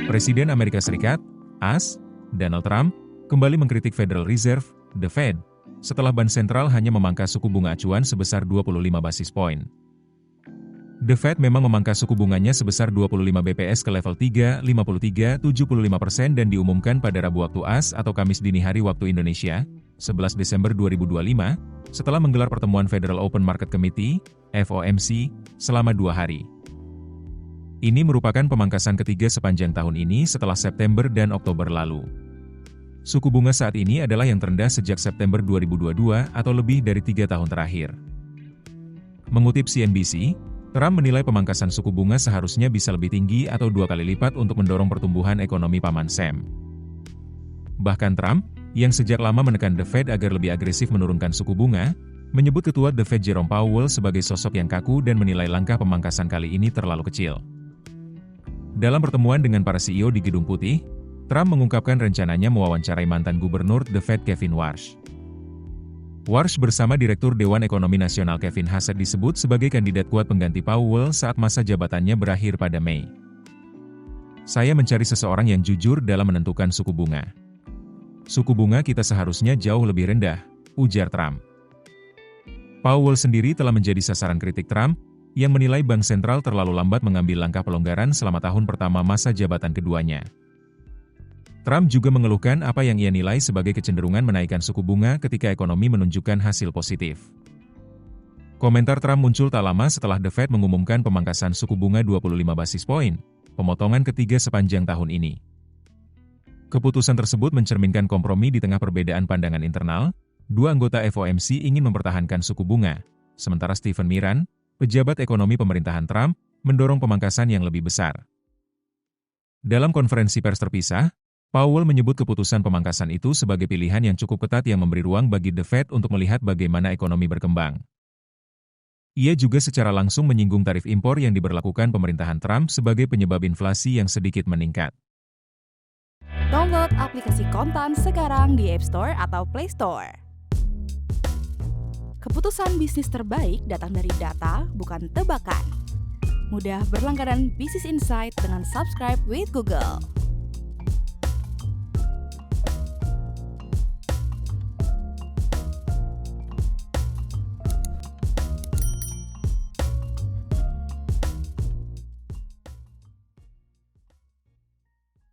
Presiden Amerika Serikat, AS, Donald Trump, kembali mengkritik Federal Reserve, The Fed, setelah Bank Sentral hanya memangkas suku bunga acuan sebesar 25 basis poin. The Fed memang memangkas suku bunganya sebesar 25 BPS ke level 3,5375% dan diumumkan pada Rabu waktu AS atau Kamis dini hari waktu Indonesia, 11 Desember 2025, setelah menggelar pertemuan Federal Open Market Committee, FOMC, selama 2 hari. Ini merupakan pemangkasan ketiga sepanjang tahun ini setelah September dan Oktober lalu. Suku bunga saat ini adalah yang terendah sejak September 2022 atau lebih dari 3 tahun terakhir. Mengutip CNBC, Trump menilai pemangkasan suku bunga seharusnya bisa lebih tinggi atau 2 kali lipat untuk mendorong pertumbuhan ekonomi Paman Sam. Bahkan Trump, yang sejak lama menekan The Fed agar lebih agresif menurunkan suku bunga, menyebut ketua The Fed Jerome Powell sebagai sosok yang kaku dan menilai langkah pemangkasan kali ini terlalu kecil. Dalam pertemuan dengan para CEO di Gedung Putih, Trump mengungkapkan rencananya mewawancarai mantan gubernur The Fed Kevin Warsh. Warsh bersama Direktur Dewan Ekonomi Nasional Kevin Hassett disebut sebagai kandidat kuat pengganti Powell saat masa jabatannya berakhir pada Mei. Saya mencari seseorang yang jujur dalam menentukan suku bunga. Suku bunga kita seharusnya jauh lebih rendah, ujar Trump. Powell sendiri telah menjadi sasaran kritik Trump, yang menilai Bank Sentral terlalu lambat mengambil langkah pelonggaran selama tahun pertama masa jabatan keduanya. Trump juga mengeluhkan apa yang ia nilai sebagai kecenderungan menaikkan suku bunga ketika ekonomi menunjukkan hasil positif. Komentar Trump muncul tak lama setelah The Fed mengumumkan pemangkasan suku bunga 25 basis poin, pemotongan ketiga sepanjang tahun ini. Keputusan tersebut mencerminkan kompromi di tengah perbedaan pandangan internal. Dua anggota FOMC ingin mempertahankan suku bunga, sementara Stephen Miran, pejabat ekonomi pemerintahan Trump, mendorong pemangkasan yang lebih besar. Dalam konferensi pers terpisah, Powell menyebut keputusan pemangkasan itu sebagai pilihan yang cukup ketat yang memberi ruang bagi The Fed untuk melihat bagaimana ekonomi berkembang. Ia juga secara langsung menyinggung tarif impor yang diberlakukan pemerintahan Trump sebagai penyebab inflasi yang sedikit meningkat. Download aplikasi Kontan sekarang di App Store atau Play Store. Keputusan bisnis terbaik datang dari data, bukan tebakan. Mudah berlangganan Business Insight dengan subscribe with Google.